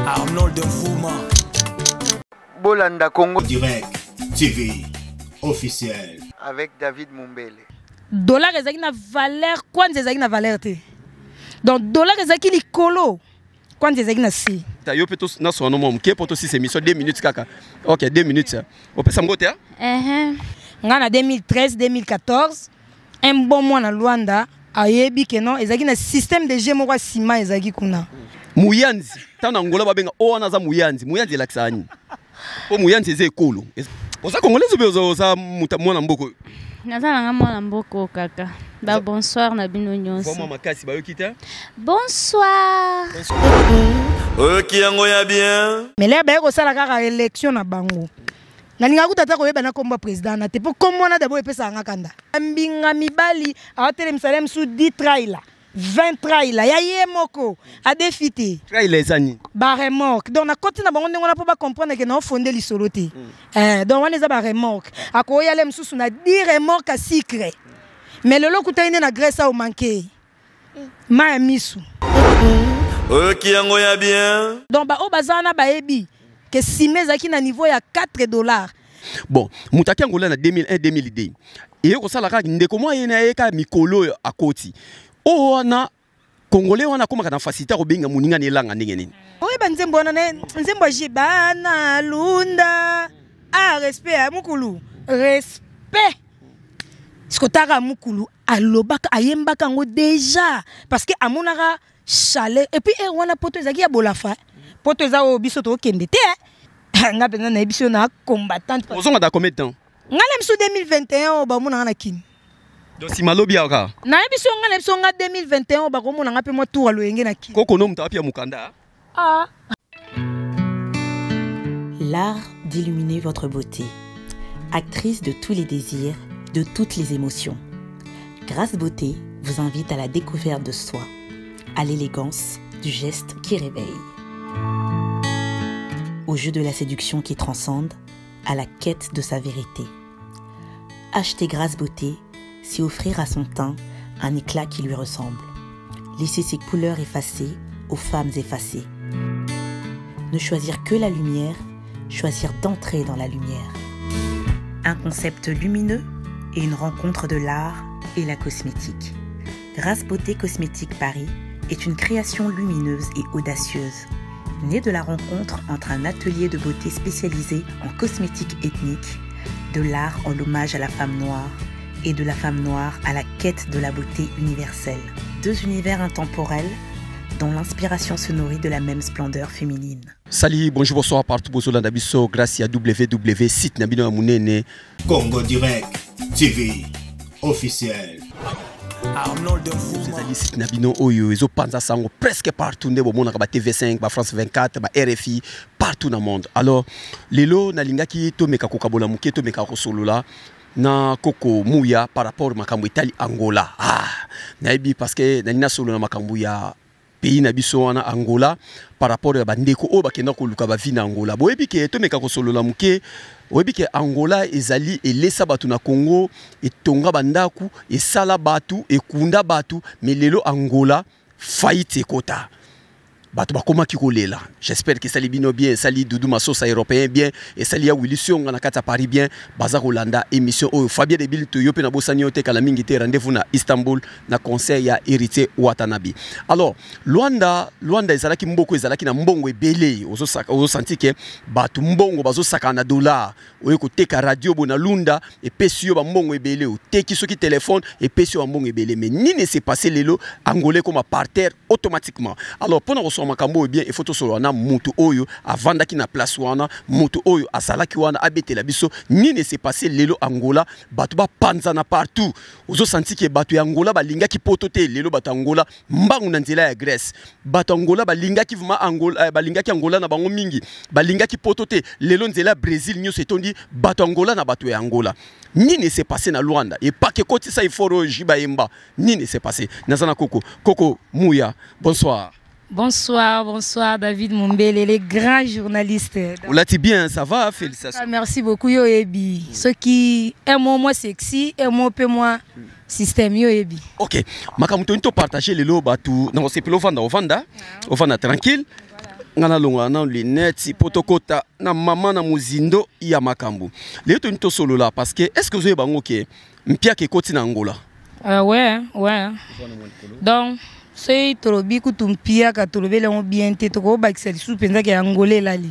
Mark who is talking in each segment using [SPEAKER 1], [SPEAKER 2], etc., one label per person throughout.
[SPEAKER 1] Arnold Fuma.
[SPEAKER 2] Bolanda Congo
[SPEAKER 1] Direct TV officiel.
[SPEAKER 2] Avec David Mumbele.
[SPEAKER 3] Dollar ezaki na valeur, kwanza ezaki na valeur te. Donc dollar ezaki likolo, kwanza ezaki na si.
[SPEAKER 4] Yo peut na so no mom ke poto 6 émissions 2 minutes kaka. OK, 2 minutes. On peut samgote hein?
[SPEAKER 3] Nga na 2013 2014 un bon mois na Luanda ayebi ke non ezaki na système de jeu moko sima ezaki kuna.
[SPEAKER 4] Muyanzi, tana ngola babenga o wana za muyanzi, muyanzi laksani. Po muyanzi eze ekolo. Oza congolais bezo za mwana mboko.
[SPEAKER 5] Nazala nga mwana mboko kaka. Ba bonsoir na bino nyonso.
[SPEAKER 4] Vraiment makasi ba yokita.
[SPEAKER 5] Bonsoir.
[SPEAKER 1] OK yango ya bien.
[SPEAKER 3] Mais là ba ko sala kaka élection na bango. Nalinga kutata ko yeba na komba président na te po komona d'abord epesa nga kanda. Mbinga mibali a Jerusalem sous 10 trailer. 20 trailer ya ye moko a défité.
[SPEAKER 4] Trailer ezani.
[SPEAKER 3] Ba remorque. Donc na côté na bango ndengona po ba comprendre que na fondé lisolo te. Donc on les a ba remorque. Ako ya le msusu na 10 remorque à sucre. Mais le lokuta ine na Grèce a manqué. Ma misu.
[SPEAKER 1] OK yango ya bien.
[SPEAKER 3] Donc ba o bazana ba ebi que simeza ki na niveau ya $4.
[SPEAKER 4] Bon, mutaki angola na 2001 2002. Et ko sala ka ndeko mo yena eka mikolo akoti. O wana congolais wana koma kana facilité ko benga muninga ne langa ndenge nini.
[SPEAKER 3] Oui banzembo na nzembo jibana lunda. Ah respect à mukulu. Respect. Skotaka mukulu alobaka ayembaka ngo déjà parce que amonaka chalet et puis wana poto ezaki ya bolafa. Poto eza o biso to kende te. Nga penza na biso na combattante.
[SPEAKER 4] Ozonga da combien de temps?
[SPEAKER 3] Nga le msu 2021 ba mona na kin.
[SPEAKER 4] Donc si malobi aka.
[SPEAKER 3] Na biso nga le msu nga 2021 ba ko mona nga pe mo tour aloyenge na kin.
[SPEAKER 4] Koko no mta pia mukanda.
[SPEAKER 3] Ah.
[SPEAKER 6] L'art d'illuminer votre beauté. Actrice de tous les désirs, de toutes les émotions. Grâce Beauté vous invite à la découverte de soi, à l'élégance du geste qui réveille, au jeu de la séduction qui transcende, à la quête de sa vérité. Acheter Grâce Beauté, c'est offrir à son teint un éclat qui lui ressemble. Laisser ses couleurs effacées aux femmes effacées. Ne choisir que la lumière, choisir d'entrer dans la lumière. Un concept lumineux et une rencontre de l'art et la cosmétique. Grâce Beauté Cosmétique Paris est une création lumineuse et audacieuse, née de la rencontre entre un atelier de beauté spécialisé en cosmétique ethnique, de l'art en l'hommage à la femme noire et de la femme noire à la quête de la beauté universelle. Deux univers intemporels dont l'inspiration se nourrit de la même splendeur féminine.
[SPEAKER 4] Salut, bonjour, bonsoir partout, bonjour Nabiso, grâce à www site Nabino Amunene.
[SPEAKER 1] Congo Direct TV officiel.
[SPEAKER 4] Arnold Fuma. Site Nabino Oyo, ils ont panza sango presque partout, ne bon ba TV5, ba France 24, ba RFI, partout dans le monde. Alors, lelo na linga ki to meka kokabola muke to meka ko solola na koko muya par rapport à makambo Italie Angola. Ah, naibi parce que na solo na makambo ya pays na biso wana Angola par rapport à bandeko o bakenda ko luka ba vina Angola. Boyebi ke to meka ko solola muke, oyebi ke Angola ezali elesa batu na Congo etonga bandaku esala batu ekunda batu mais lelo Angola faillite ekota. Batu bakoma kikolela. J'espère que sali bino bien, sali Doudou Masosa européen bien et sali ya Willy Sion na kata Paris bien, baza Rolanda émission o Fabien de Bill to yope na bosani yote kala mingi te rendez-vous na Istanbul na conseil ya Héritier Watanabe. Alors, Luanda ezalaki mboko ezalaki na mbongo ebele, ozo senti ke batu mbongo bazo saka na dollar, oyo ko teka radio bona lunda et pesi yo ba mbongo ebele, o teki soki téléphone et pesi yo ba mbongo ebele, mais nini s'est passé lelo angolais comme par terre automatiquement. Alors, pour nous makambo bien il faut to solo na mutu oyo avanda ki na place wana mutu oyo asalaki wana abetela biso nini s'est passé lelo Angola batu ba panza na partout ozo senti ke batu ya Angola balinga ki potote lelo batu Angola mbangu na nzela ya Grèce batu Angola balinga ki vuma Angola balinga ki Angola na bango mingi balinga ki potote lelo nzela Brésil nyo setondi batu Angola na batu ya Angola nini s'est passé na Luanda et pas que koti sa iforo jiba yemba nini s'est passé nazana koko muya bonsoir.
[SPEAKER 3] Bonsoir, bonsoir David Mumbele, les grands journalistes.
[SPEAKER 4] Vous l'avez bien, ça va, félicitations.
[SPEAKER 3] Merci beaucoup, Yo Ebi. Ceux qui aiment moi sexy, aiment peu moi système Yo Ebi.
[SPEAKER 4] Ok, makamuto nto partager les lots batu, non c'est plus au vanda tranquille. ngana longa na lunette potokota na mama na muzindo ya makambu. Les to nito solo là parce que est-ce que vous avez bango ke mpia ke koti na Angola?
[SPEAKER 3] Ouais. Donc c'est tolobi kutumpia ka tolobele on bien te to ba excel sous penza ke Angola lali.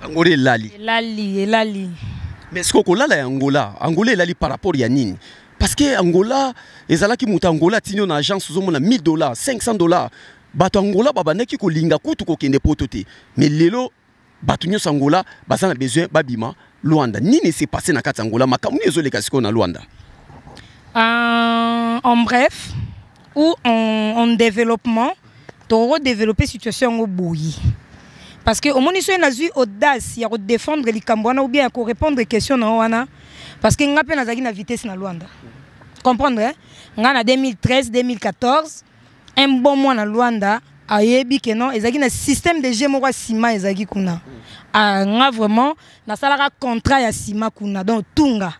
[SPEAKER 4] Angola lali.
[SPEAKER 3] Lali.
[SPEAKER 4] Mais est-ce que la ya Angola lali par rapport ya nini? Parce que Angola ezalaki muta Angola tinyo na agence zo mona $1000, $500. Bato Angola babandaki ko linga kutu ko kende potote. Mais lelo bato nyo Angola bazana besoin babima Luanda. Nini s'est passé na kati Angola makamuni ezoleka siko na Luanda?
[SPEAKER 3] En bref, ou en développement, tu redévelopper situation au bouilli. Parce que au moins ils ont eu audace, il y a défendre les Cambouana ou bien à répondre aux questions na wana. Parce que nga pe na zaki na vitesse na Luanda. Comprendre hein? Nga na 2013, 2014, un bon mois na Luanda, ayebi que non, ezaki na système de Gemora Sima ezaki kuna. Nga vraiment na salara contrat ya Sima kuna donc tunga.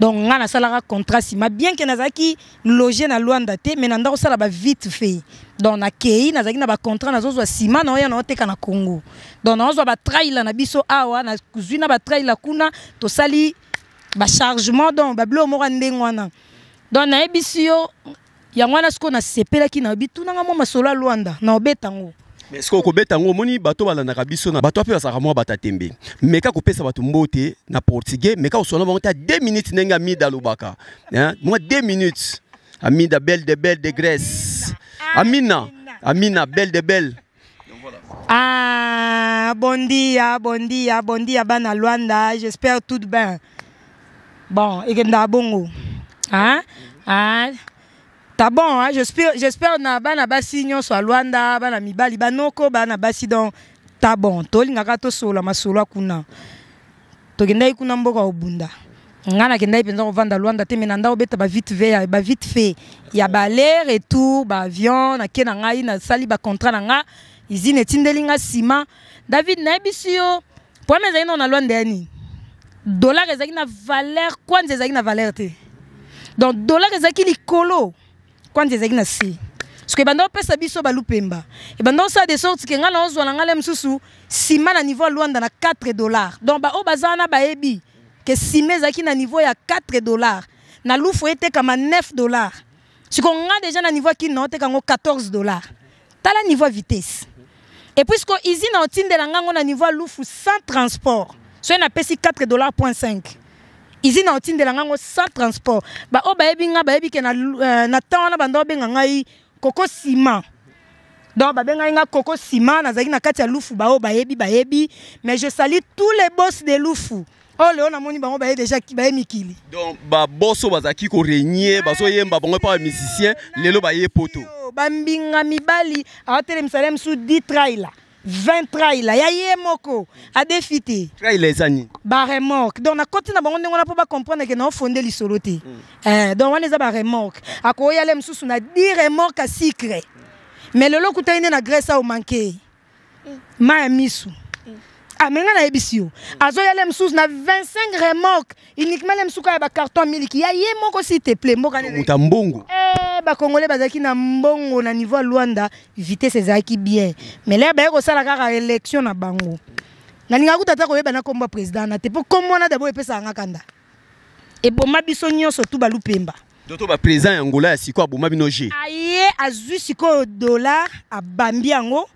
[SPEAKER 3] Donc nga na salara contrat Sima bien que nazaki loger na Luanda te mais nanda ko sala ba vite fait. Donc na kei nazaki na ba contrat na zozo Sima na oya na oteka na Congo. Donc na ozo ba trailer na biso awa na kuzina ba trailer kuna to sali ba chargement donc ba blo moko ndengwana. Donc na ebisio ya ngwana siko na sepela ki na bitu na ngamo masolo a Luanda na obetango.
[SPEAKER 4] Mais est-ce que betango moni bato balanda biso na bato ape basaka mwa batatembe. Mais ka kopesa bato mbote na portugais mais ka osona bango ta 2 minutes nenga mida lobaka. Hein? Moi 2 minutes. Amida belle de Grèce. Amina belle de belle.
[SPEAKER 3] Ah, bon dia bana Luanda, j'espère tout bien. Bon, et que bongo. Hein? T'as bon, hein? J'espère na bana basi nyo so Luanda, bana mibali banoko bana basi donc t'as bon. Tolinga kato sola masolo kuna. Togenda ikuna mboka obunda. Ngana kenda ipenza vanda Luanda te menanda obeta ba vite fait. Ya ba l'air et tout, ba avion na kena ngai na sali ba contrat na nga. Izine tindelinga Sima. David na ebisio. Pour mes aïnos na Luanda yani. Dollar ezaki na valeur, kwanza ezaki na valeur te. Donc dollar ezaki likolo, kwanza ezaki na si. Parce que bando pesa biso balupemba. Et bando ça de sorte que ngala ozwa ngala msusu Sima na niveau Luanda na $4. Donc ba o bazana ba ebi que Sima ezaki na niveau ya $4. Na lufu ete kama $9. Si qu'on a déjà na niveau qui note kango $14. Tala niveau vitesse. Et puisque ici na otinde la ngango na niveau lufu sans transport. So na pesi $4.5. Ici na otinde la ngango sans transport. Ba o ba ebi nga ba ebi ke na tana bando benga ngai Coco Sima. Donc ba benga nga Coco Sima na zaki na kati ya lufu ba o ba ebi mais je salue tous les boss de lufu. Oh le on a moni bango ba déjà ki ba mikili.
[SPEAKER 4] Donc ba bosso bazaki ko régner baso yemba bango pa musicien lelo ba ye poto.
[SPEAKER 3] Ba mbinga mibali a tele msalem sous 10 trailer. 20 trailer ya ye moko a défité
[SPEAKER 4] trailer ezani
[SPEAKER 3] ba remorque donc na côté na bango ndenge na po ba comprendre que na fondé lisolo te donc on les a ba remorque ako ya le msusu na 10 remorque à sucre mais le lokuta ine na Grèce a manqué ma misu amenga na ebisio azo ya le msusu na 25 remorque uniquement le msusu ka ba carton miliki ya ye moko s'il te plaît mboka ne
[SPEAKER 4] mbongo
[SPEAKER 3] ba congolais bazaki na mbongo na niveau Luanda vitesse ezaki bien mais là ba ko sala kaka élection na bango na linga kutata ko yeba na komba président na te po komona d'abord epesa ngakanda et boma biso nyonso tout balupemba
[SPEAKER 4] doto ba président Angola ya siko aboma binoje
[SPEAKER 3] aye azui siko dollar abambi yango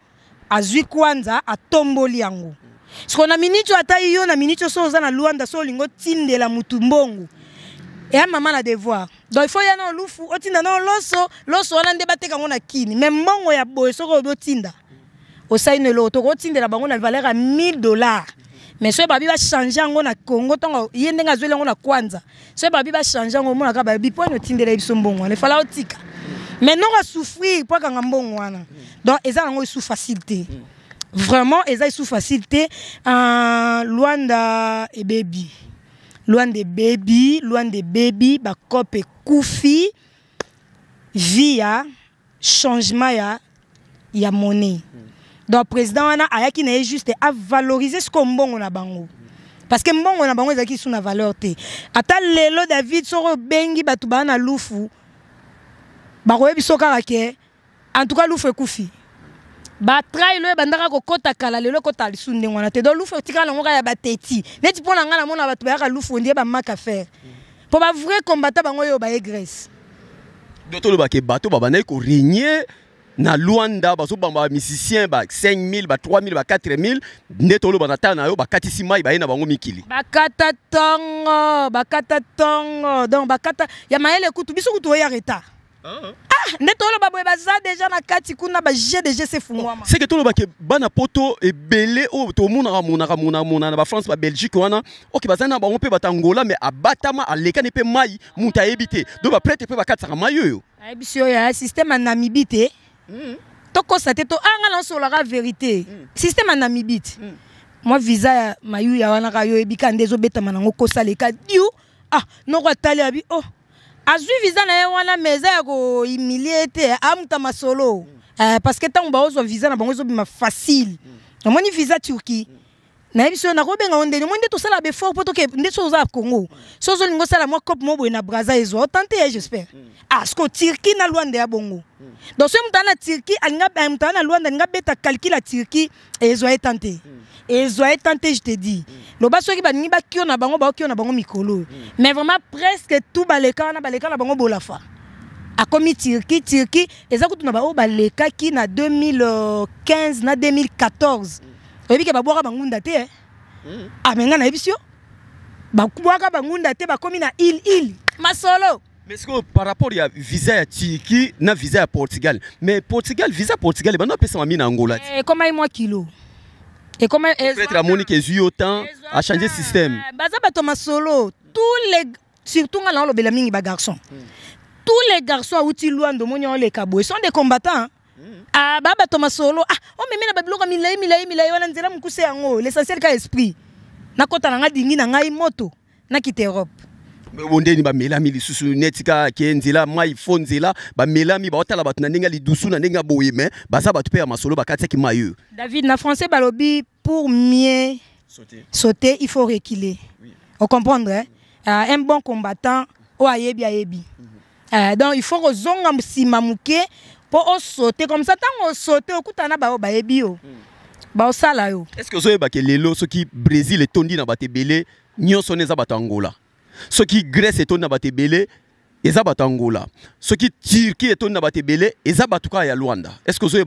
[SPEAKER 3] azui kwanza atomboli yango siko na minute ata yo na minute so za na Luanda so lingo tindela mutu mbongo et maman a devoir donc il faut y aller lufu otinda non loso wana nde bateka ngona kini mais mbongo ya boy soko otinda osaine lo to otinda la bango na valeur à $1000 mais so babi ba changer ngo na Congo tongo yende nga zwele ngo na kwanza so babi ba changer ngo mona ka babi po no tindela biso mbongo wana fala otika mais non à souffrir pour ka mbongo wana donc eza ngo sous facilité vraiment eza sous facilité Luanda et baby loin de baby, ba kope koufi via changement ya monnaie. Donc président wana ayaki na juste à valoriser ce qu'on mbongo na bango. Parce que mbongo na bango ezaki sous na valeur te. Ata lelo David soro bengi batu bana lufu. Ba koyebi soka ke en tout cas lufu koufi. ba trailer bandaka ko kota kala lelo kota lisunde ngwana te do lufu tikala ngoka ya bateti neti pona ngana mona batu ba lufu ndie ba maka faire pour ba vrai combattant bango yo ba Grèce
[SPEAKER 4] d'autres ba ke bato ba bana ko régner na Luanda bazo bamba musicien ba 5000 ba 3000 ba 4000 ndeto lo banata na yo ba katisi mai ba ina bango mikili
[SPEAKER 3] bakata tongo donc bakata ya maele kutu biso kutu ya retard ndeto lo baboye baza déjà na kati kuna ba GDG se fungwama
[SPEAKER 4] c'est que to lo ba ke bana poto ebele o to mona na ba France ba Belgique wana OK bazana ba on peut batangola mais abatama aleka ne pe mai muta ebité do ba prête pe ba katsa mai yo
[SPEAKER 3] ay biso ya système en Namibie te toko sa te to anga na so la vérité système en Namibie moi visa ya mayu ya wana ka yo ebika ndezo beta manango ko saleka diu no ko tali abi azui visa na ye wana meza ya ko humiliate amuta masolo parce que tant ba ozo visa na bango zo bima facile moni visa Turquie na biso na ko benga onde mo nde to sala be fort poto ke nde so za Congo so zo lingo sala mo cop mo bo na Brazza ezo tenter j'espère sko Turquie na Luanda ya bongo donc so mutana Turquie alinga mutana Luanda nga beta calcul la Turquie ezo tenter je te dis le baso ki ba ni ba kio na bango mikolo mais vraiment presque tout baleka na bango bolafa akomi Turquie ezakutu na ba o baleka ki na 2015 na 2014 oyebi ke babwaka bangunda te amenga na ebisio bakubwaka bangunda te bakomi na il masolo.
[SPEAKER 4] Mais est-ce que par rapport à visa ya Turquie na visa ya Portugal mais visa Portugal bana pesa mami na Angola
[SPEAKER 3] comment moi kilo et comment
[SPEAKER 4] peut-être la Monique est autant a changé système
[SPEAKER 3] baza bato masolo tous les surtout ngala lo bela mingi ba garçon tous les garçons outi Luanda monyo les kabo sont des combattants baba to masolo mais na babiloko milai wana nzela mukuse yango l'essentiel ka esprit na kota na nga dingi na ngai moto na kite Europe
[SPEAKER 4] bondeni ba melami lisusu netika kenzela mai fonzela ba melami ba otala batu na ndinga lidusu na ndinga boye mais baza batu pe ya masolo bakati ki mayo
[SPEAKER 3] David na français balobi pour mieux sauter il faut reculer on comprendre un bon combattant o ayebi donc il faut ozonga msima muke pour sauter comme ça tant on sauter okutana ba bayebi yo ba osala yo
[SPEAKER 4] est-ce que ozoyeba ke lelo soki Brésil etondi na batebele nyonso neza batangola ce qui Grèce est na batebele eza batangola ce qui Turquie est na batebele eza batuka ya Luanda est-ce que vous savez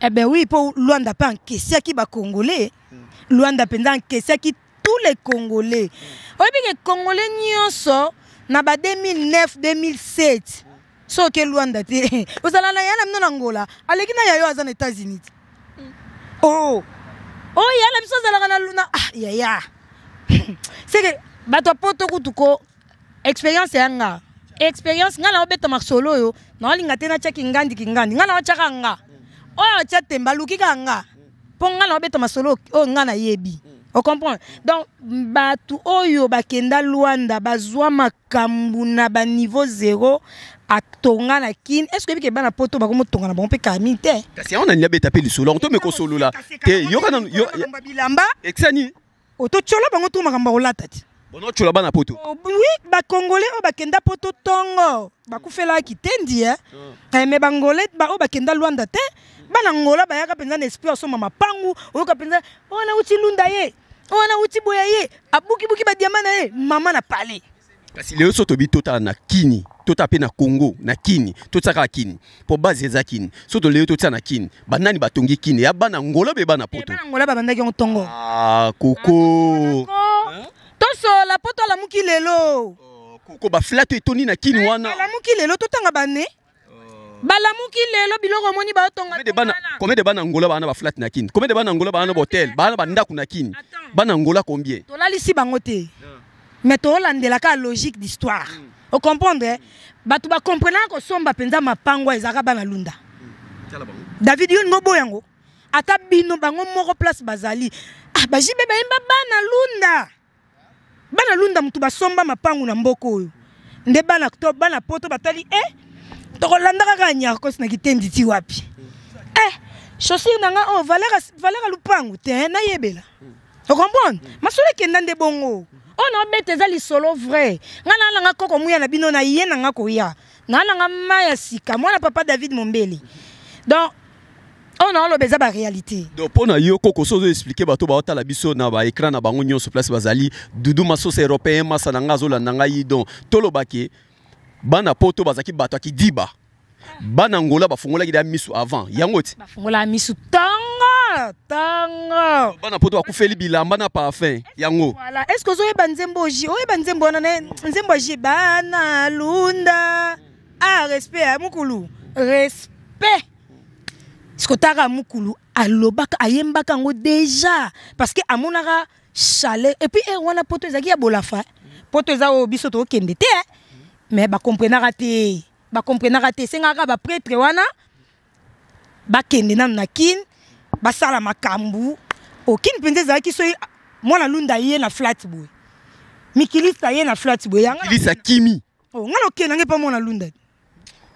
[SPEAKER 3] eh ben oui pour Luanda pas en question qui ba congolais Luanda pendant question qui tous les congolais oyebi ke congolais nyonso na ba 2009 2007 so ke Luanda te ozala na yana mno Angola aleki na yayo azana États-Unis yala biso zala na luna ya c'est que bato poto kutuko expérience yanga expérience ngala obeta masolo yo na linga tena cha kingandi ngala wachaka nga cha temba lukika nga po ngala obeta masolo ngana yebi on comprend donc batu oyo bakenda Luanda bazwa makambu na ba niveau 0 atonga na kin est-ce que bana poto bakomo tonga na bon pe kamite
[SPEAKER 4] kasi on a nya beta pe lisolo on to me ko solo la te yo kana yo
[SPEAKER 3] bilamba
[SPEAKER 4] exani
[SPEAKER 3] oto chola bango to makamba olata ti
[SPEAKER 4] bono chola bana poto
[SPEAKER 3] oui ba congolais o bakenda poto tongo bakufela kitendi mais bangolais ba o bakenda Luanda te bana ngola bayaka penza na esprit so mama pangu o ka penza ona uti lunda ye ona uti boya ye abuki ba diamana ye mama na pale
[SPEAKER 4] kasi leo soto bi tota na kini tota pe na Congo na kini tota ka kini po base za kini soto leo tota na kini banani batongi kini ya bana ngola be bana poto
[SPEAKER 3] bana ngola ba bandaki tongo
[SPEAKER 4] koko
[SPEAKER 3] toso la poto la muki lelo
[SPEAKER 4] koko ba flato etoni na kini wana
[SPEAKER 3] la muki lelo totanga bane bala muki lelo biloko moni ba tonga
[SPEAKER 4] combien de bana ngola bana ba flat na kini combien de bana ngola bana hotel bana banda kuna kini bana ngola combien
[SPEAKER 3] to la lisi bango te mais to landela ka logique d'histoire on comprendre batu ba comprendre ko somba penza mapangwa ezaka bana Lunda David yo ngobo yango ata bino bango moko place bazali bajibe bayimba bana Lunda mutu basomba mapangu na mboko oyo nde bana poto batali tokolanda kaka nyako na kitendi ti wapi chaussure nanga valera lupangu te na yebela on comprend masole kenda nde bongo on obete za lisolo vrai ngana nanga koko muya na bino na ye nanga koya nanga maya sika mwana papa David Mombele donc Oh non, le beza ba réalité.
[SPEAKER 4] Donc pour na yo koko sozo expliquer bato ba otala biso na ba écran na bango nyonso place bazali dudu masos européen masa na ngazo la nanga yi donc tolobake bana poto bazaki bato ki diba bana ngola bafungola ki da misu avant yangoti
[SPEAKER 3] bafungola misu tango
[SPEAKER 4] bana poto akufeli bilamba na parfum yango
[SPEAKER 3] voilà est-ce que ozo yeba nzembo oji oyeba nzembo na nzembo oji bana lunda respect à mukulu respect ce que tara mukulu alobaka ayembaka ngo déjà parce que amonaka chaleur et puis wana poto ezaki ya bolafa poto eza o biso to kende te mais ba comprenaka te sengaka ba prêtre wana ba kende na kin ba sala makambu okin pende ezaki so mwana lunda ye na flat boy mikilista ye na flat boy yanga
[SPEAKER 4] kilisa kimi
[SPEAKER 3] ngalo kenange pa mwana lunda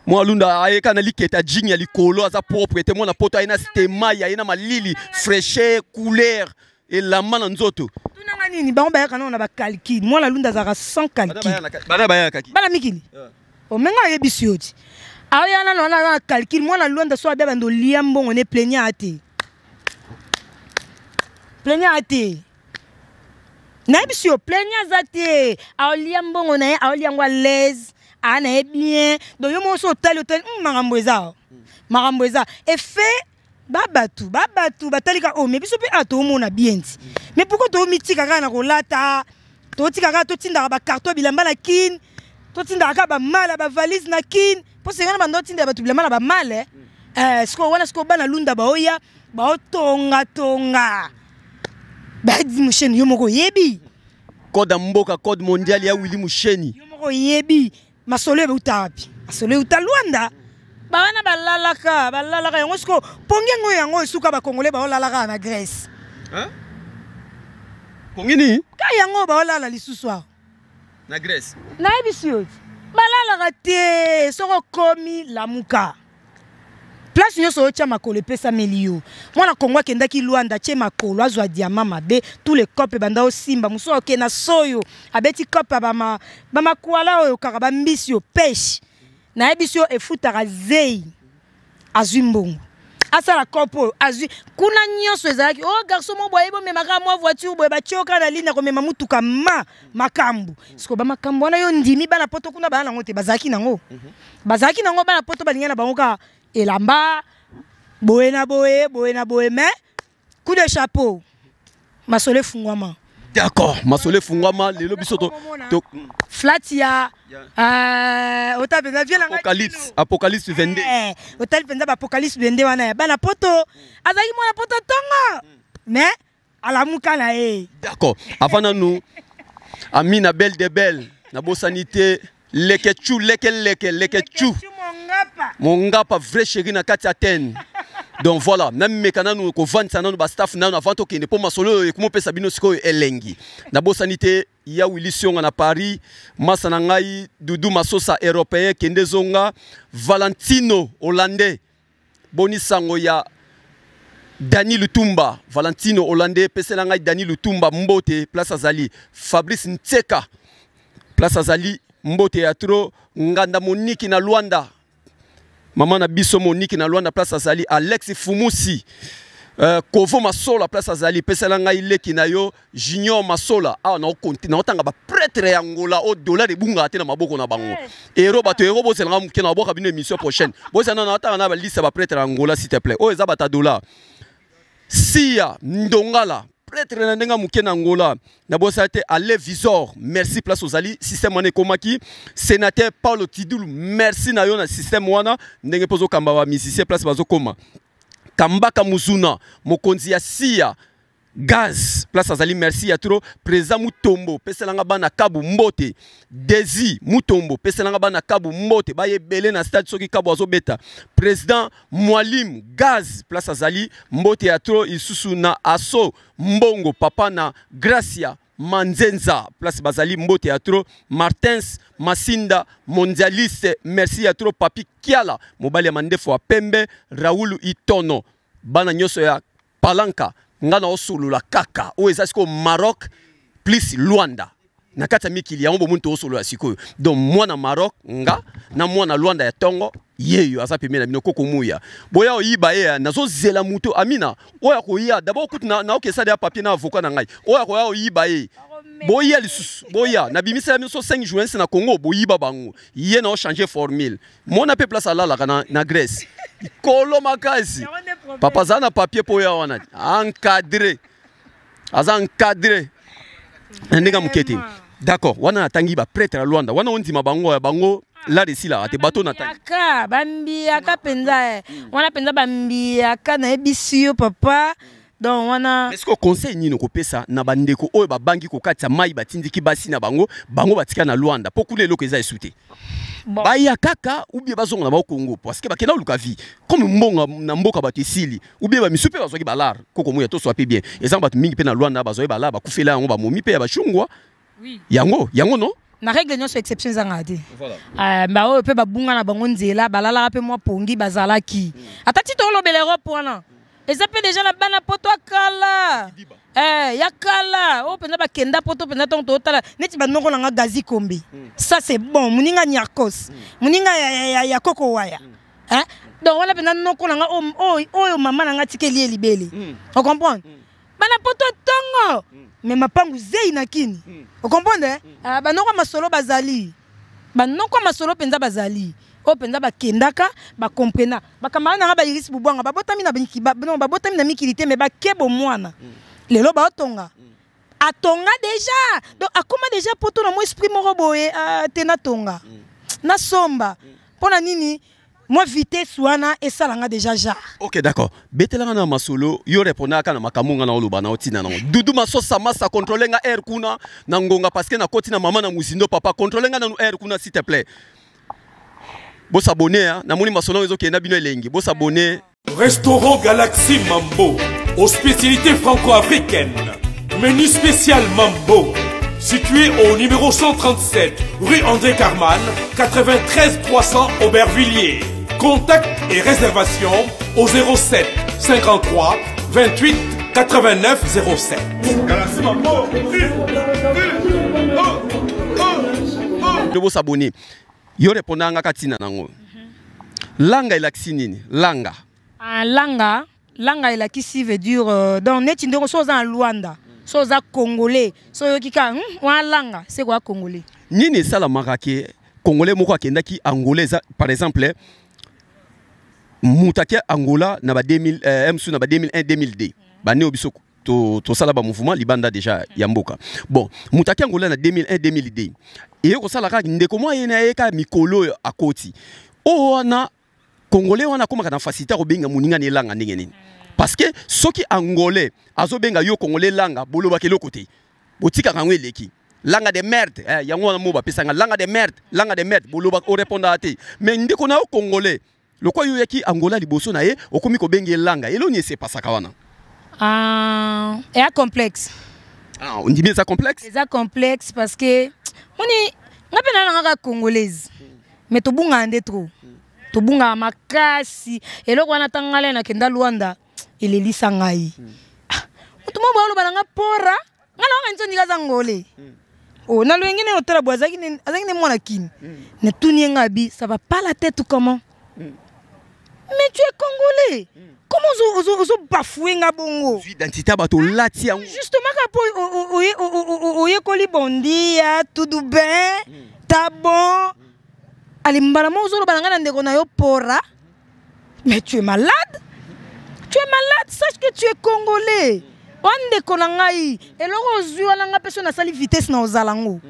[SPEAKER 4] moi lunda ayeka na liketa jing ya likolo aza propre te mona poto ayina stema ya ina malili fraîcheur couleur et la mana nzoto
[SPEAKER 3] tunanga nini bango bayaka na ba calcul mwana lunda zaka sans calcul
[SPEAKER 4] bana bayaka ki
[SPEAKER 3] bana mikili o menga ye bisioti ayana na calcul mwana lunda so abeba ndo liambongo ne plaignant ate na bisio plaignant zate liambongo na ye liangwa l'aise ana e bien donc yo mo so hotel makambo eza et fait babatu batalika o mais biso pe ato mona bien mais pourquoi to mitika kana na kolata to tika ka to tinda ba carton bilamba na kin to tinda ka ba mala ba valise na kin pour se ngana bando tinda ba bilamba na ba male sko wana sko bana lunda ba oya ba tonga ba di musheni yo moko yebi
[SPEAKER 4] code mboka code mondial ya Willy Musheni
[SPEAKER 3] yo moko yebi masolo be utapi masolo utalwanda bana balalaka yango siko pongengo yango esuka ba congolais ba olalaka na Grèce
[SPEAKER 4] pongini
[SPEAKER 3] ka yango ba olala lisusu
[SPEAKER 4] na Grèce
[SPEAKER 3] na ebisio balalaka te soko komi lamuka place nyonso otia makolo epesa melio mwana kongo akendaki Luanda tie makolo azwa diamant mabe tous les copes banda osimba muso okena soyo abeti cope bamakwala oyo kaka bambisi yo pêche na ebisi yo efutaka zei azwi mbongo asala cope oyo azwi kuna nyonso ezalaki garçon mo boye bomemaka mwa voiture boye batioka na ligne komema mutuka makambu siko bamakambu wana yo ndimi bana poto kuna bana nango te bazalaki nango bana poto balinga na bango ka elamba boye na boye mais coup de chapeau masole fungwama
[SPEAKER 4] d'accord masole fungwama lelo biso to
[SPEAKER 3] flat ya otapenza vient
[SPEAKER 4] apocalypse 22
[SPEAKER 3] otapenza ba apocalypse 22 wana bana poto azaki mwana poto tonga mais alamuka na
[SPEAKER 4] d'accord avant nous Amina belle de belle na bo sanité leke Mongapa vrai chéri na kati Athènes. Donc voilà, même mekana nous ko vanta na ba staff na avant to kende po masolo e kumo pesa bino siko elengi. Na bo sanité ya Willy Sionga na Paris, masa na ngai dudu masosa européen kende zonga Valentino hollandais. Boni sango ya Dani Lutumba, Valentino hollandais pesa na ngai Dani Lutumba mbote place azali Fabrice Ntseka place azali mbote ya tro nganda Monique na Luanda. Maman na biso Monique na Luanda place azali Alex Fumusi Kovo Masola place azali pesela ngai leki na yo Junior Masola na konti na otanga ba prêtre ya Angola o dollar ebunga te na maboko na bango ero bato ero bo selanga muke na boka bino émission prochaine bo sana na otanga na ba liste ba prêtre ya Angola s'il te plaît o eza bata dollar Sia Ndongala prêtre na ndenga muke na Angola na bosa te ale visor merci place ozali système wana komaki sénateur Paulo Tidulu merci na yo na système wana ndenge pozo kamba ba musicien place bazo koma Kambaka Muzuna mokonzi ya Sia Gaz place azali merci ya trop président Mutombo peselanga bana Kabu Mbote Desi Mutombo peselanga bana Kabu Mbote baye belé na stade soki Kabu azobeta président Mwalim Gaz place azali Mbote ya trop isusu na Aso Mbongo papa na Gracia Manzenza place bazali Mbote ya trop Martins Masinda mondialiste merci ya trop Papi Kiala mobali ya mandefo wa Pembe Raoul Itono bana nyoso ya Palanka ngana osulula kaka o ezasiko Maroc plus Luanda na kata mikili yango bomuntu osolo ya sikoyo. Donc moi na Maroc nga na moi na Luanda ya Tongo yeyo asa pemena bino koko muya. Boya oyiba ye nazo zela muto amina. Oya ko ya d'abord kutu na okesa de papier na avocat na ngai. Oya ko ya oyiba ye. Boya lisusu boya na bimisa ya miso 5 juin na Congo boyiba bango. Ye na o changer formule. Mon appel place ala la na Grèce. Kolo makasi. Papa zana papier po ya wana. Encadré. Aza encadré. Ndega mukete. D'accord, wana tangi ba prêtre à Luanda. Wana ondima bango ya bango la resila ate bateau na tangi.
[SPEAKER 3] Aka bambi aka penza. Wana penza bambi aka na ebisio papa. Donc wana
[SPEAKER 4] est-ce que conseil nino ko pesa na bandeko oyo ba bangi ko katsa mai batindiki basi na bango batika na Luanda pour kule loko eza esute.
[SPEAKER 3] Bon.
[SPEAKER 4] Baya kaka ou bien bazonga na ba Congo parce que ba kena luka vie comme mbonga na mboka ba tesili ou bien ba misupe bazoki balar koko moya to soit bien ezanga batu mingi pe na Luanda bazoki balar ba kufela yango ba momi pe ya ba chungwa. Oui. Yango no
[SPEAKER 3] na règle nyonso exception zanga te. Voilà. Ba oyo pe ba bunga na bango nzela balala pe moi pongi bazalaki. Atati to lobele Europe wana. Eza pe déjà na bana poto akala. Ya kala. Oh penza ba kenda poto penza ton totala. Neti ba noko na gazi kombi. Ça c'est bon. Muninga nyakos. Muninga ya koko waya. Hein? Donc wala penza noko na oyo mama na tikeli elibeli. On comprend? Bana poto tongo. Mais mapangu zei na kini. On comprend? Ba noko masolo bazali. Ba noko masolo penza bazali. O penza ba kendaka ba comprena ba kamana nga ba iris bubwanga ba botami na binki ba non ba botami na mikilité mais ba kebo mwana lelo ba otonga atonga déjà donc akoma déjà poto na mo esprit moko boye tena tonga na somba pona nini moi vitesse wana esalanga déjà jar.
[SPEAKER 4] OK d'accord betelanga na masolo yo répondaka na makamunga na oloba na otina na dudu masosa masa contrôlenga air kuna na ngonga parce que na koti na mama na musindo papa contrôlenga na air kuna s'il te plaît. Bo s'abonner na moni masolo ezo kenda bino elengi bo s'abonner.
[SPEAKER 7] Restaurant Galaxy Mambo aux spécialités franco-africaines. Menu spécial Mambo situé au numéro 137 rue André Carman 93 300 Aubervilliers. Contact et réservation au 07 53 28 89 07. Galaxy Mambo.
[SPEAKER 4] Bo s'abonner. Yo répondanga katina nango. Langa ilakisi nini? Langa.
[SPEAKER 3] Langa ilakisi veut dire donc neti ndeko soza en Luanda. Soza congolais. So yokika wa langa c'est quoi congolais?
[SPEAKER 4] Nini sala makake congolais moko akendaki angolais par exemple mutaki Angola na ba 2000 MSU na ba 2001 2002. Ba ne obiso to sala ba mouvement libanda déjà yamboka. Bon, mutaki Angola na 2001 2002. Et ko sala ka ndeko mo yena eka mikolo akoti. O wana congolais wana koma kana facilité ko benga muninga ne langa ndenge nini. Parce que soki angolais azo benga yo congolais langa boloba ke lokote. Botika kangwe leki. Langa de merde, yango wana mo ba pesanga langa de merde boloba o répondre ate. Mais ndeko na congolais lokwa yo yaki Angola liboso na ye okomi ko benga langa. Elo ni se pasaka wana.
[SPEAKER 3] Et à complexe.
[SPEAKER 4] Ah, on dit bien ça complexe?
[SPEAKER 3] C'est complexe parce que on est ngapena congolaise. Mais to bunga ande trop. To bunga makasi. Et loko wana tangale na kenda Luanda ele lisangai. Mutu mo balo balanga pora. Ngala nga nzo ndiga zangole. Oh na lwengine otela bwazaki ne mwana kini. Ne tuni ngabi, ça va pas la tête ou comment? Mais tu es congolais. Comment vous bafouez nga bongo?
[SPEAKER 4] Identité bato lati yango.
[SPEAKER 3] Justement kapo oye koli bondia tout du bien. Ta bon. Ali mbala mo zolo balanga na ndeko na yo pora. Mais tu es malade? Tu es malade, sache que tu es congolais. Onde konangai eloko zui wala nga personne na sali vitesse na ozalango.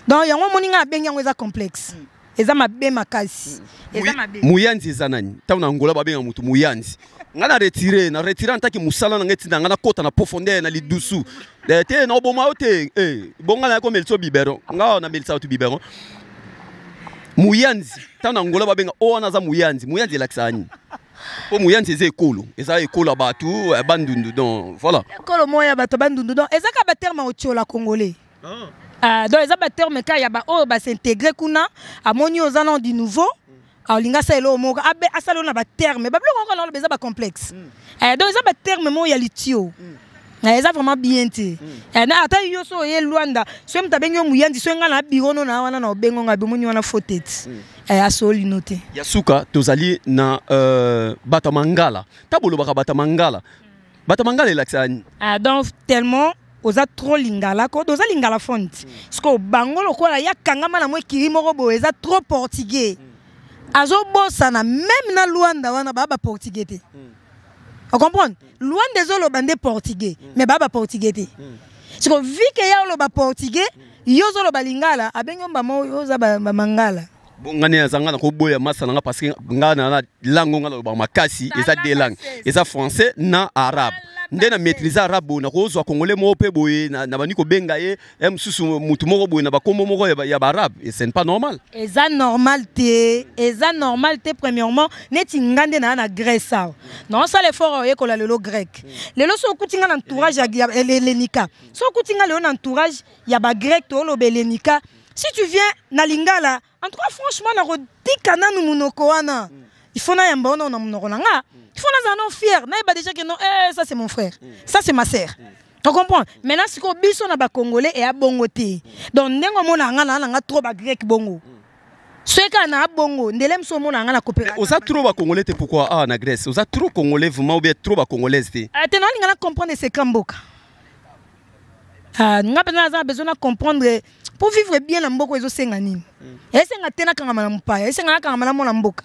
[SPEAKER 3] Donc yango moninga bengi yango eza complexe. Eza mabe makasi. Eza mabe.
[SPEAKER 4] Muyanzi eza nani? Tauna Angola babenga mutu muyanzi. Ngana retirer ntaki musala na ngeti ngana kota na profondeur na lidusu. Te na oboma ote bonga na ko melso bibero. Nga na melsa otu bibero. Muyanzi tauna Angola babenga o wana za muyanzi. Muyanzi laksani. Po muyanzi eza ekolo. Eza ekolo batu bandundu donc voilà.
[SPEAKER 3] Ekolo moya batu bandundu donc eza ka ba terme otiola congolais. Donc eza ba terme ka ya ba o ba s'intégrer kuna amoni ozana du nouveau. Alinga sa elo moko abe asalo na ba terme ba bloko ko na beza ba complexe. Donc eza ba terme mo ya litio. eza vraiment bien te na ata yo so ye Luanda so mta benyo muyandi so nga na birono na wana na obengo nga bimuni wana fotet asoli note
[SPEAKER 4] Yasuka tozali na batamangala tabolo baka batamangala elaksani
[SPEAKER 3] donc tellement oza trop lingala ko doza lingala fonte sko bango lokola ya kangama na mwe kirimo robo eza trop portugais azo bossa na même na Luanda wana ba portugais te on comprend Luanda zo lo bande portugais mais ba portugais te sko vu que ya lo ba portugais yo zo lo ba lingala abenyo mbamo yo za ba mangala
[SPEAKER 4] ngane azanga na ko boya masana nga parce que ngana na langue ngala lo ba makasi eza deux langues eza français na arabe ndena maîtriser arabe na kozwa congolais mo pe boye na bani ko benga ye msusu mutu moko boye na bakombo moko ya arabe et c'est pas normal
[SPEAKER 3] eza normal te premièrement neti ngande na Grèce non ça l'effort ye ko la lelo grec lelo so kutinga na entourage ya lenika so kutinga lelo na entourage ya ba grec to lo belenika si tu viens na lingala en tout cas franchement na rodika nanu munoko wana il faut na yamba ona na munoko nanga il faut na zano fier na ba déjà que non ça c'est mon frère ça c'est ma sœur tu comprends maintenant si ko biso na ba congolais et a bongo te donc ndengo mona nga trop ba grec bongo ce ka na bongo ndelem so mona nga na coopération
[SPEAKER 4] oza trop ba congolais te pourquoi na Grèce oza trop congolais vraiment ou bien trop ba congolais te
[SPEAKER 3] te non nga na comprendre c'est kamboka nga besoin de comprendre pour vivre bien na mboko ezo senga nini esenga tena kangama na mpaya esenga kangama na mona mboka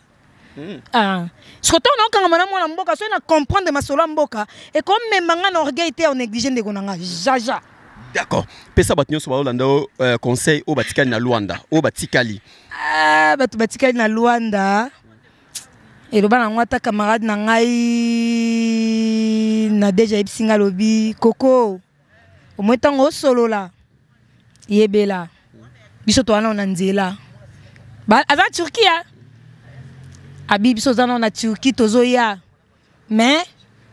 [SPEAKER 3] surtout on kangama na mona mboka so na comprendre masolo mboka et comme même nga orgueil te on néglige ndeko nanga jaja
[SPEAKER 4] d'accord pesa batinyo so ba Olanda conseil o batikali na Luanda o batikali
[SPEAKER 3] batu batikali na Luanda et le bana ngwata camarade na ngai na déjà ibsinga lobi koko au moins tango solo là yebela biso to wana na nzela ba aza Turquie abi biso zana na Turquie tozoya mais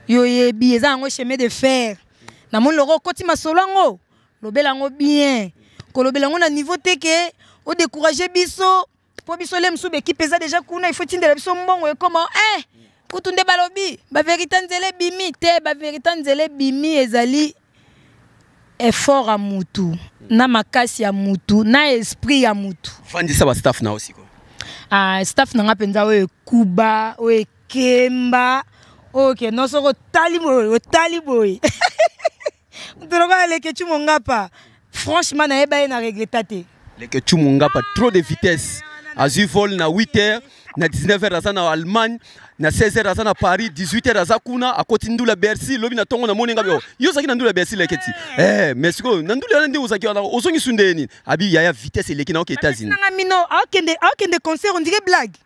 [SPEAKER 3] yo yebi eza ngo chemin de fer na mon loko koti masolango lobela ngo bien ko lobela ngo na niveau teke o décourager biso po biso lem sube ki pesa déjà kuna il faut tindela biso mbongo e comment kutunde balobi ba vérité nzele bimi te ba vérité nzele bimi ezali effort à mutu na makasi ya mutu na esprit ya mutu
[SPEAKER 4] fandisa ba staff na aussi ko
[SPEAKER 3] staff na ngapenza we kuba we kemba OK no soko taliboy ndoroka leke chumongapa franchement na eba na regretter
[SPEAKER 4] leke chumongapa trop de vitesse azu vol na 8h na 19h aza na Allemagne na 16h aza na Paris 18h aza kuna akoti ndula Bercy lobi na tongo na moninga bio yo zaki na ndula Bercy leketi mais siko na ndula nde uzaki wana ozongi sundeni abi ya vitesse leki na OK États-Unis
[SPEAKER 3] nanga mino akende concert on dirait blague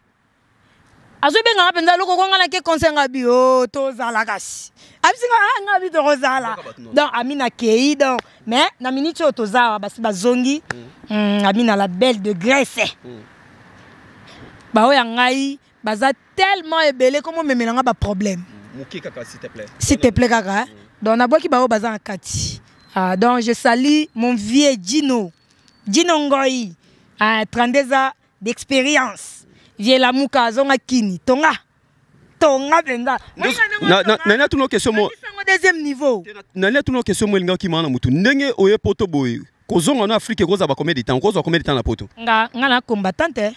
[SPEAKER 3] azo benga penza loko konga na ke concert ngabi tozala kasi abisinga ngabi to rozala donc amina kei donc mais na minute tozala basi bazongi amina la belle de Grèce Bah ngai baza tellement ébélé comment me melanga ba problème.
[SPEAKER 4] Muki kaka s'il te plaît.
[SPEAKER 3] S'il te plaît kaka. Donc na boki ba baza en kati. Donc je salue mon vieux Dino Ngoi. 32 ans d'expérience. Vieux la muka zonga kini tonga benza.
[SPEAKER 4] Na tuno question mo
[SPEAKER 3] deuxième niveau.
[SPEAKER 4] Na tuno question mo linga ki mana mutu ndenge oye poto boy. Kozonga na Afrique koza ba combien de temps? Koza combien de temps na poto?
[SPEAKER 3] Nga na combattante.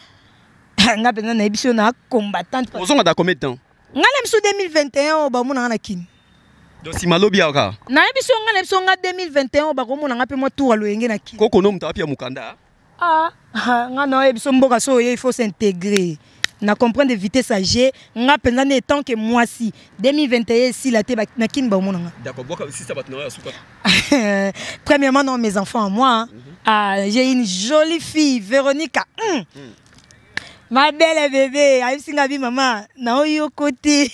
[SPEAKER 3] Nga penza na ebiso na combattante.
[SPEAKER 4] Kozonga da combien de temps?
[SPEAKER 3] Nga na biso 2021 ba mona na kini.
[SPEAKER 4] Donc si malobi aka.
[SPEAKER 3] Na ebiso nga 2021 ba ko mona nga pe mo tour loyenge na kini.
[SPEAKER 4] Koko no mta pia mukanda.
[SPEAKER 3] Nga na ebiso mboka so il faut s'intégrer. Na comprendre de vitesse âgée nga penza ne tant que moi si 2021 si la te na kini ba mona nga.
[SPEAKER 4] D'accord, boka si ça va te noyer suka.
[SPEAKER 3] Premièrement non mes enfants moi. J'ai une jolie fille Véronica. Ma belle bébé, Aïsinga bi maman, na oyo côté.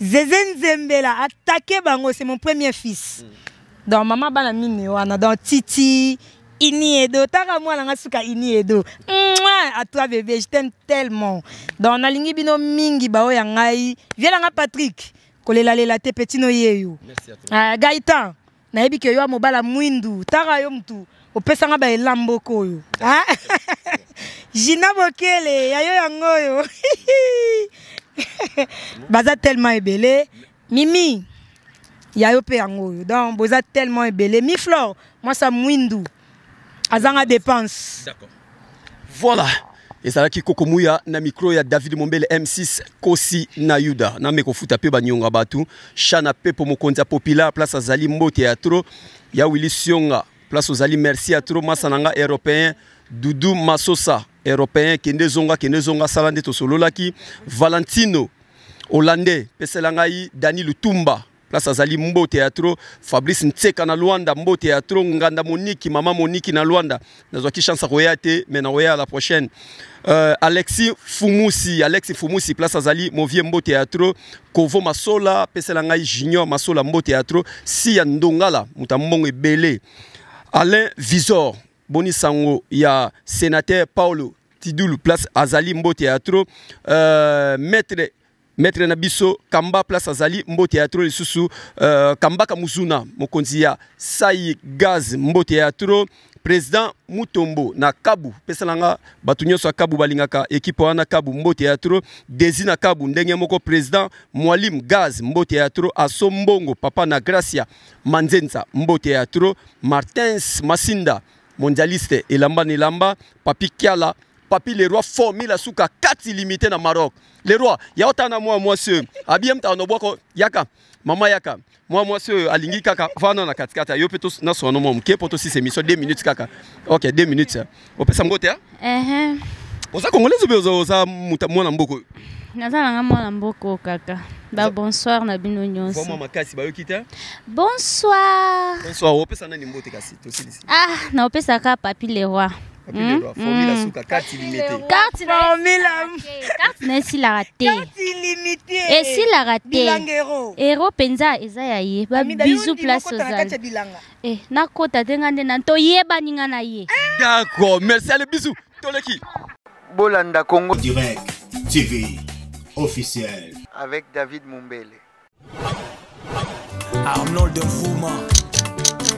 [SPEAKER 3] Zezen Zembela, attaqué bango, c'est mon premier fils. Donc maman bana mine wana donc Titi, Ini Edo, taka moi nga suka Ini Edo. À toi bébé, je t'aime tellement. Donc na lingi bino mingi ba oya ngai, viens nga Patrick, kolela lela te petit no yeyo.
[SPEAKER 4] Merci à toi.
[SPEAKER 3] Gaëtan, na yebi ke yo mobala mwindu, taka yo mtu. Opesa nga ba elambo koyo. Jina Bokele, yayo yangoyo. Baza tellement ébélé. Mimi, ya yo pe yango donc boza tellement ebele mi flore moi ça mwindu azanga dépense.
[SPEAKER 4] D'accord. Voilà. Et ça là qui kokomuya na micro ya David Mombele M6 Kosi na Yuda na meko futa pe banyonga batu chana pe po mokonza populaire place azali mbo théâtre ya Willy Sionga place azali merci à trop masananga européen Doudou Masosa européen kende zonga salande to sololaki Valentino hollandais peselangai Dani Lutumba place azali mbo théâtre Fabrice Ntseka na Luanda mbo théâtre nganda Monique mama Monique na Luanda nazwaki chance roya te mais na roya la prochaine. Alexis Fumusi place azali movie mbo théâtre Kovo Masola peselangai Junior Masola mbo théâtre si ya ndongala mutambongo ebele Alain Visor boni sango ya sénateur Paulo Tidulu place azali mbo théâtre maître Nabiso Kamba place azali mbo théâtre lisusu Kamba Kamuzuna mokonzi ya Sai Gaz mbo théâtre président Mutombo na Kabu pesalanga batunyo so Kabu balingaka équipe wana Kabu mbo théâtre Desina Kabu ndenge moko président Mwalim Gaz mbo théâtre Asombongo papa na Gracia Manzenza mbo théâtre Martins Masinda mondialiste elamba nelamba Papi Kiala Papi le roi formila suka 4 limité na Maroc le roi ya otana moi ce abiem ta onoboko yaka mama yaka moi ce alingi kaka vana na katikata yo peto na sono mom ke poto 6 émission 2 minutes kaka OK 2 minutes opesa mbote ya oza congolais obezo za mwana mboko
[SPEAKER 5] nazalanga mwana mboko kaka ba bonsoir na bino nyonso
[SPEAKER 4] mama makasi ba yokita
[SPEAKER 5] bonsoir
[SPEAKER 4] opesa nani mbote kasi to silisi
[SPEAKER 5] na opesa ka Papi le roi
[SPEAKER 4] formula suka 4 limité
[SPEAKER 5] carte nesi la raté et si la raté héros penza eza ya ye ba bisou place ozali na kota tenga nde na to yeba ninga na ye.
[SPEAKER 4] D'accord, merci le bisou toleki
[SPEAKER 2] Bolanda Congo
[SPEAKER 1] Direct TV officiel
[SPEAKER 2] avec David Mumbele.
[SPEAKER 7] Arnold Nfuma